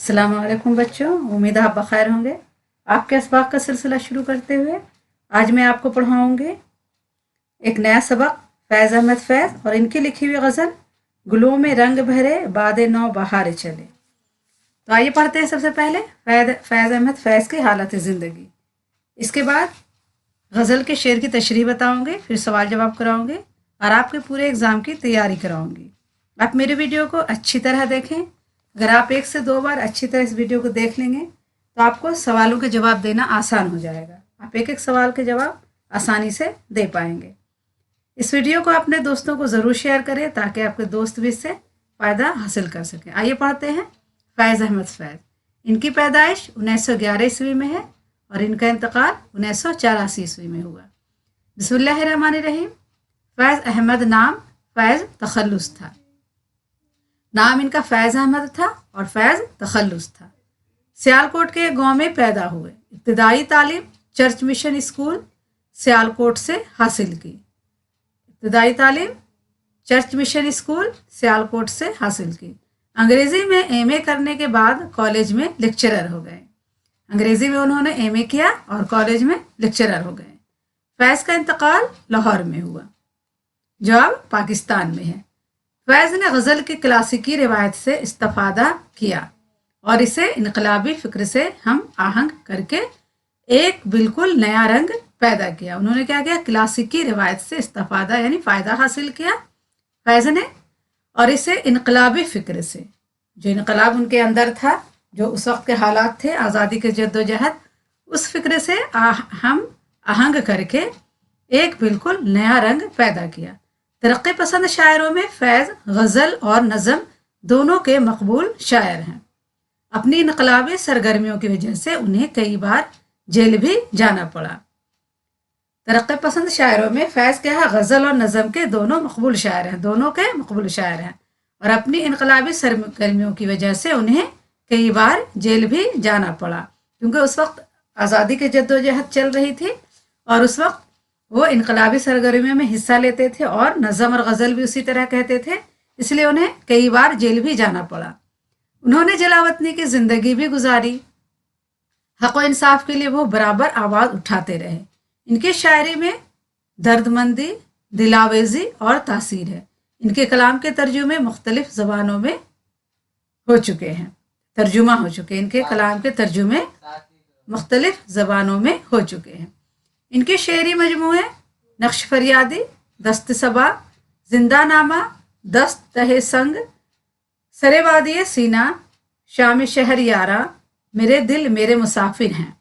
अस्सलाम वालेकुम बच्चों, उम्मीद है आप बखैर होंगे। आपके इसबाक का सिलसिला शुरू करते हुए आज मैं आपको पढ़ाऊँगी एक नया सबक फैज़ अहमद फैज़ और इनकी लिखी हुई गज़ल गुलों में रंग भरे बादे नौ बहार चले। तो आइए पढ़ते हैं सबसे पहले फैज़ अहमद फैज़ की हालत ज़िंदगी। इसके बाद गज़ल के शेर की तशरीह बताऊँगी, फिर सवाल जवाब कराऊँगी और आपके पूरे एग्ज़ाम की तैयारी कराऊँगी। आप मेरे वीडियो को अच्छी तरह देखें। अगर आप 1 से 2 बार अच्छी तरह इस वीडियो को देख लेंगे तो आपको सवालों के जवाब देना आसान हो जाएगा। आप एक एक सवाल के जवाब आसानी से दे पाएंगे। इस वीडियो को अपने दोस्तों को ज़रूर शेयर करें ताकि आपके दोस्त भी इससे फ़ायदा हासिल कर सकें। आइए पढ़ते हैं फैज़ अहमद फैज़। इनकी पैदाइश 1911 ईस्वी में है और इनका इंतकाल 1984 ईस्वी में हुआ। बिस्मिल्लाहिर्रहमानिर्रहीम। फैज़ अहमद नाम फैज़ तखल्लुस था। नाम इनका फैज़ अहमद था और फैज़ तखल्लुस था। सियालकोट के गांव में पैदा हुए। इब्तिदाई तालीम चर्च मिशन स्कूल सियालकोट से हासिल की। इब्तिदाई तालीम चर्च मिशन स्कूल सियालकोट से हासिल की। अंग्रेज़ी में एमए करने के बाद कॉलेज में लेक्चरर हो गए। अंग्रेज़ी में उन्होंने एमए किया और कॉलेज में लेक्चरर हो गए। फैज़ का इंतकाल लाहौर में हुआ जो अब पाकिस्तान में है। फैज़ ने गज़ल की क्लासिकी रिवायत से इस्तिफ़ादा किया और इसे इनकलाबी फ़िक्र से हम आहंग करके एक बिल्कुल नया रंग पैदा किया। उन्होंने क्या किया? क्लासिकी रिवायत से इस्तिफ़ादा यानी फ़ायदा हासिल किया फैज़ ने और इसे इनकलाबी फ़िक्र से, जो इनकलाब उनके अंदर था, जो उस वक्त के हालात थे आज़ादी के जद्दोजहद, उस फ़िक्र से हम आहंग करके एक बिल्कुल नया रंग पैदा किया। तरक्की पसंद शायरों में फैज़ गज़ल और नज़म दोनों के मकबूल शायर हैं। अपनी इनकलाबी सरगर्मियों की वजह से उन्हें कई बार जेल भी जाना पड़ा। तरक्की पसंद शायरों में फैज़ क्या है? गज़ल और नज़म के दोनों मकबूल शायर हैं, दोनों के मकबूल शायर हैं और अपनी इनकलाबी सरगर्मियों की वजह से उन्हें कई बार जेल भी जाना पड़ा क्योंकि उस वक्त आज़ादी की जद्दोजहद चल रही थी और उस वक्त वो इनकलाबी सरगर्मियों में हिस्सा लेते थे और नज़म और गज़ल भी उसी तरह कहते थे, इसलिए उन्हें कई बार जेल भी जाना पड़ा। उन्होंने जलावतनी की ज़िंदगी भी गुजारी। हक़ व इंसाफ के लिए वो बराबर आवाज़ उठाते रहे। इनकी शायरी में दर्दमंदी, दिलावेज़ी और तासीर है। इनके कलाम के तर्जुमे मुख्तलिफ ज़बानों में हो चुके हैं, तर्जुमा हो चुके हैं। इनके कलाम के तर्जुमे मुख्तलिफ ज़बानों में हो चुके हैं। इनके शेरी मजमूए नक्श फरियादी, दस्त सबा, जिंदा नामा, दस्त तहे संग, सरे वादिये सीना, शाम शहर यारा, मेरे दिल मेरे मुसाफिर हैं।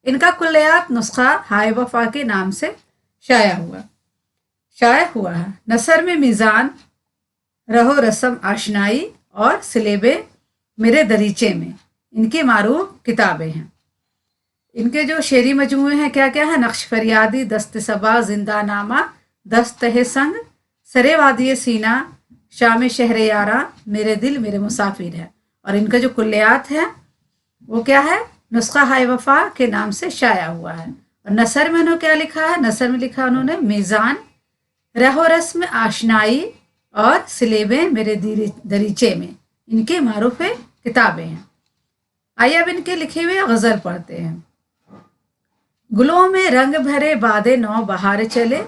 इनका कुल्लियात नुस्खा हाय वफा के नाम से शाया हुआ है। नसर में मीज़ान, रहो रस्म आशनाई और सिलेबे मेरे दरीचे में इनकी मारूफ किताबें हैं। इनके जो शेरी मजमूए हैं क्या क्या है? नक्श फरियादी, दस्त सबा, जिंदा नामा, दस्त तहे संग, सरे वादिये सीना, शाम शहर यारा, मेरे दिल मेरे मुसाफिर है। और इनका जो कुल्लियात है वो क्या है? नुस्खा हाय वफा के नाम से शाया हुआ है। और नसर में उन्होंने क्या लिखा है? नसर में लिखा उन्होंने मीज़ान, रहो रस्म आशनाई और सिलेबे मेरे दरीचे में इनकी मारूफ किताबें हैं। आइए अब इनके लिखे हुए गज़ल पढ़ते हैं। गुलों में रंग भरे बादे नौ बहार चले,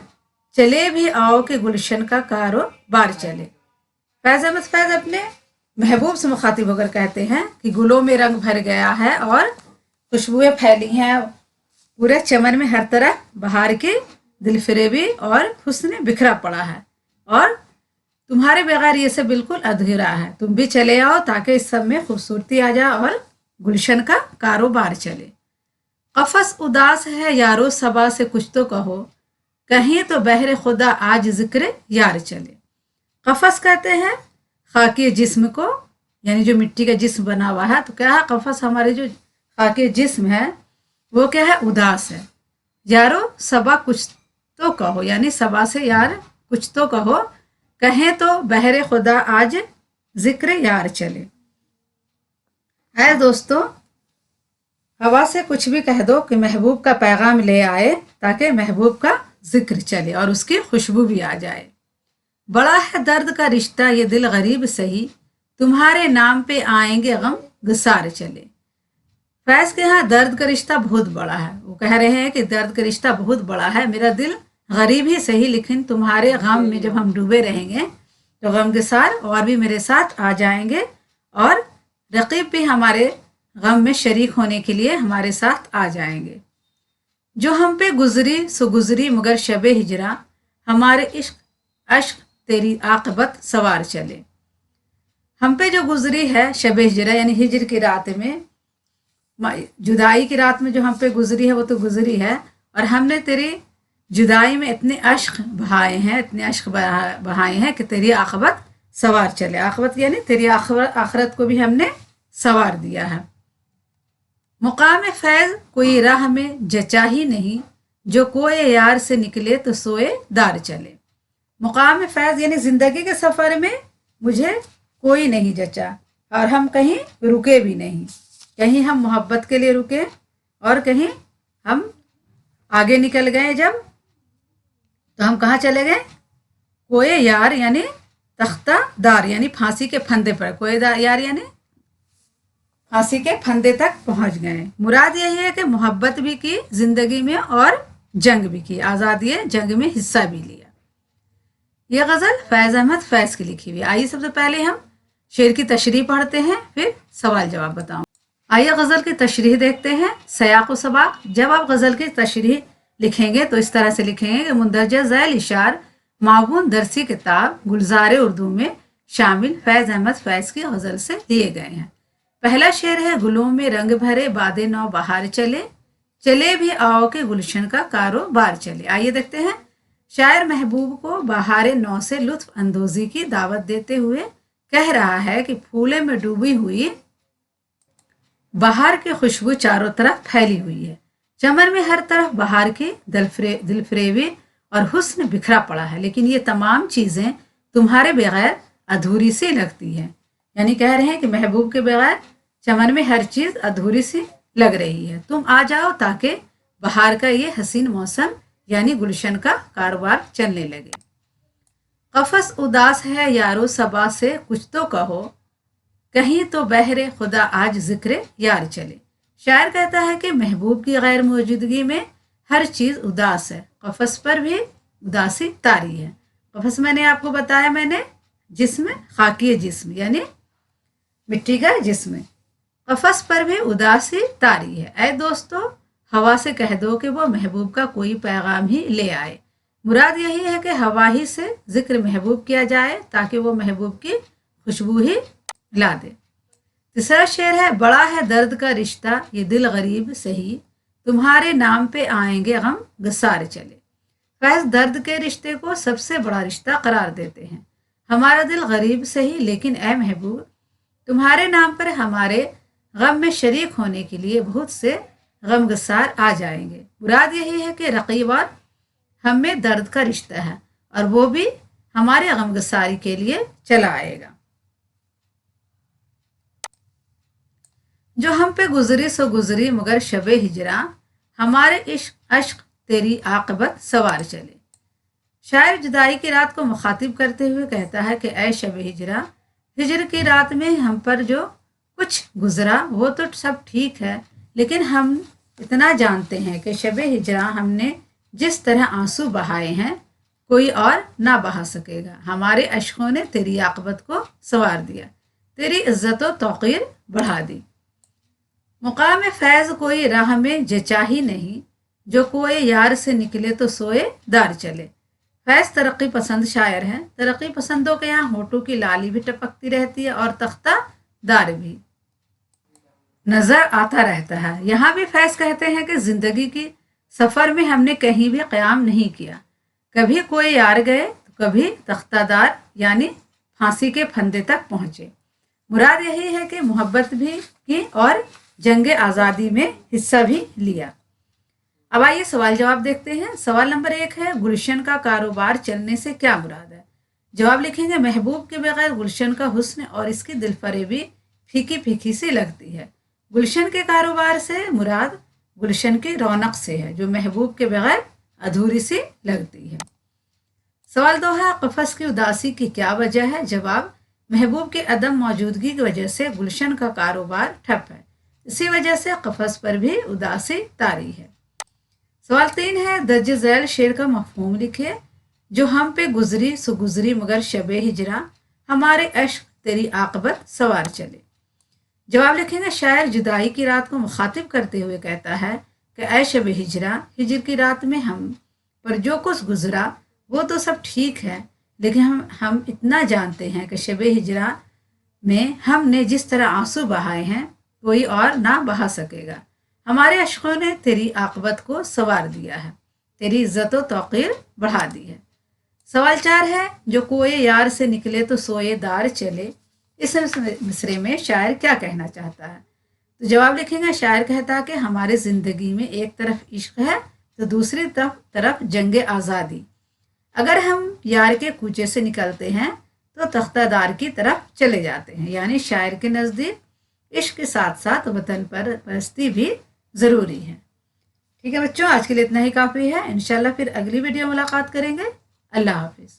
चले भी आओ के गुलशन का कारोबार चले। फैज़ अहमद फैज़ अपने महबूब से मुखातिब होकर कहते हैं कि गुलों में रंग भर गया है और खुशबुएं फैली हैं पूरे चमन में, हर तरफ बहार की दिलफरेबी और हुस्न बिखरा पड़ा है और तुम्हारे बगैर ये सब बिल्कुल अधूरा है। तुम भी चले आओ ताकि इस सब में खूबसूरती आ जाए और गुलशन का कारोबार चले। कफस उदास है यारो सबा से कुछ तो कहो, कहीं तो बहरे खुदा आज जिक्र यार चले। कफस कहते हैं खाकी जिस्म को, यानी जो मिट्टी का जिस्म बना हुआ है। तो क्या है? कफस हमारे जो खाकी जिस्म है वो क्या है? उदास है। यारो सबा कुछ तो कहो, यानी सबा से यार कुछ तो कहो, कहें तो बहरे खुदा आज जिक्र यार चले। है दोस्तों, हवा से कुछ भी कह दो कि महबूब का पैगाम ले आए ताकि महबूब का जिक्र चले और उसकी खुशबू भी आ जाए। बड़ा है दर्द का रिश्ता ये दिल गरीब सही, तुम्हारे नाम पे आएंगे गम गुस्सार चले। फैज के यहाँ दर्द का रिश्ता बहुत बड़ा है। वो कह रहे हैं कि दर्द का रिश्ता बहुत बड़ा है, मेरा दिल गरीब ही सही लेकिन तुम्हारे गम में जब हम डूबे रहेंगे तो गम गुस्सार और भी मेरे साथ आ जाएंगे और रकीब भी हमारे गम में शरीक होने के लिए हमारे साथ आ जाएंगे। जो हम पे गुजरी सो गुजरी मगर शब हिजरा, हमारे इश्क अश्क तेरी आकबत सवार चले। हम पे जो गुजरी है शब हिजरा यानी हिजर की रात में, जुदाई की रात में जो हम पे गुजरी है वो तो गुजरी है, और हमने तेरी जुदाई में इतने अश्क बहाए हैं, इतने अश्क बहाए हैं कि तेरी आखबत सवार चले। आखबत यानी तेरी आखरत को भी हमने सवार दिया है। मुकाम फैज कोई राह में जचा ही नहीं, जो कोई यार से निकले तो सोए दार चले। मुकाम फैज यानी जिंदगी के सफर में मुझे कोई नहीं जचा और हम कहीं रुके भी नहीं। कहीं हम मोहब्बत के लिए रुके और कहीं हम आगे निकल गए जब, तो हम कहाँ चले गए? कोई यार यानी तख्ता दार यानी फांसी के फंदे पर, कोई यार यानी फांसी के फंदे तक पहुंच गए। मुराद यही है कि मोहब्बत भी की जिंदगी में और जंग भी की, आज़ादी जंग में हिस्सा भी लिया। यह गज़ल फैज़ अहमद फैज़ की लिखी हुई। आइए सबसे पहले हम शेर की तशरीह पढ़ते हैं, फिर सवाल जवाब बताऊं। आइए गज़ल की तशरीह देखते हैं। सयाक़ व सबाक़। जब आप गज़ल की तशरीह लिखेंगे तो इस तरह से लिखेंगे कि मुंदरजा ज़ैल इशार मावून दरसी किताब गुलजार उर्दू में शामिल फैज़ अहमद फैज़ की गज़ल से लिए गए हैं। पहला शेर है, गुलों में रंग भरे बादे नौ बहार चले, चले भी आओ के गुलशन का कारोबार चले। आइए देखते हैं। शायर महबूब को बहार नौ से लुत्फ अंदोजी की दावत देते हुए कह रहा है कि फूले में डूबी हुई बहार की खुशबू चारों तरफ फैली हुई है। चमन में हर तरफ बहार की दिलफरेबी और हुस्न बिखरा पड़ा है, लेकिन ये तमाम चीज़ें तुम्हारे बगैर अधूरी सी लगती हैं। यानी कह रहे हैं कि महबूब के बगैर चमन में हर चीज़ अधूरी सी लग रही है। तुम आ जाओ ताकि बहार का ये हसीन मौसम यानी गुलशन का कारोबार चलने लगे। कफस उदास है यारो सबा से कुछ तो कहो, कहीं तो बहरे खुदा आज जिक्र यार चले। शायर कहता है कि महबूब की गैर मौजूदगी में हर चीज़ उदास है। कफस पर भी उदासी तारी है। कफस मैंने आपको बताया, मैंने जिस्म खाकी जिस्म यानी मिट्टी का जिस्म। कफस पर भी उदासी तारी है। ऐ दोस्तों, हवा से कह दो कि वो महबूब का कोई पैगाम ही ले आए। मुराद यही है कि हवा ही से जिक्र महबूब किया जाए ताकि वो महबूब की खुशबू ही ला दे। तीसरा शेर है, बड़ा है दर्द का रिश्ता ये दिल गरीब सही, तुम्हारे नाम पे आएंगे गम गसार चले। फैज़ दर्द के रिश्ते को सबसे बड़ा रिश्ता करार देते हैं। हमारा दिल गरीब सही लेकिन ए महबूब, तुम्हारे नाम पर हमारे गम में शरीक होने के लिए बहुत से गम गसार आ जाएंगे। मुराद यही है कि रकीब और हम में दर्द का रिश्ता है और वो भी हमारे गम गसारी के लिए चला आएगा। जो हम पे गुजरी सो गुजरी मगर शब हिजरा, हमारे इश्क अश्क तेरी आकबत सवार चले। शायर जुदाई की रात को मुखातिब करते हुए कहता है कि ऐ शब हिजरा, हिजर की रात में हम पर जो कुछ गुजरा वो तो सब ठीक है, लेकिन हम इतना जानते हैं कि शब हिजरा हमने जिस तरह आंसू बहाए हैं कोई और ना बहा सकेगा। हमारे अश्कों ने तेरी आकबत को सवार दिया, तेरी इज्जत व तौक़ीर बढ़ा दी। मुकाम फैज़ कोई राह में जचा ही नहीं, जो कोई यार से निकले तो सोए दार चले। फैज़ तरक्की पसंद शायर हैं। तरक्की पसंदों के यहाँ होठों की लाली भी टपकती रहती है और तख्ता दार भी नजर आता रहता है। यहाँ भी फैज़ कहते हैं कि जिंदगी की सफर में हमने कहीं भी क़याम नहीं किया, कभी कोई यार गए तो कभी तख्तादार यानी फांसी के फंदे तक पहुंचे। मुराद यही है कि मोहब्बत भी की और जंग आज़ादी में हिस्सा भी लिया। अब आइए सवाल जवाब देखते हैं। सवाल नंबर 1 है, गुलशन का कारोबार चलने से क्या मुराद है? जवाब लिखेंगे, महबूब के बगैर गुलशन का हुस्न और इसकी दिलफरेबी फीकी फीकी सी लगती है। गुलशन के कारोबार से मुराद गुलशन की रौनक से है जो महबूब के बगैर अधूरी सी लगती है। सवाल 2 है, कफस की उदासी की क्या वजह है? जवाब, महबूब की अदम मौजूदगी की वजह से गुलशन का कारोबार ठप है। इसी वजह से कफस पर भी उदासी तारी है। सवाल 3 है, दर्ज झैल शेर का मफहूम लिखिए। जो हम पे गुजरी सो गुजरी मगर शबे हिजरा, हमारे अश्क तेरी आकबत सवार चले। जवाब लिखेंगे, शायर जुदाई की रात को मुखातिब करते हुए कहता है कि ऐ शब हिजरा, हिजर की रात में हम पर जो कुछ गुजरा वो तो सब ठीक है, लेकिन हम इतना जानते हैं कि शब हिजरा में हमने जिस तरह आंसू बहाए हैं कोई और ना बहा सकेगा। हमारे अश्कों ने तेरी आकबत को संवार दिया है, तेरी इज्जत व तौकीर बढ़ा दी है। सवाल 4 है, जो कोए यार से निकले तो सोए दार चले। इस मिसरे में शायर क्या कहना चाहता है? तो जवाब लिखेंगे, शायर कहता है कि हमारी ज़िंदगी में एक तरफ इश्क है तो दूसरी तरफ जंग आज़ादी। अगर हम यार के कूचे से निकलते हैं तो तख्तादार की तरफ चले जाते हैं। यानी शायर के नज़दीक इश्क के साथ साथ वतन पर परस्ती भी ज़रूरी है। ठीक है बच्चों, आज के लिए इतना ही काफ़ी है। इंशाल्लाह फिर अगली वीडियो मुलाकात करेंगे। अल्लाह हाफिज़।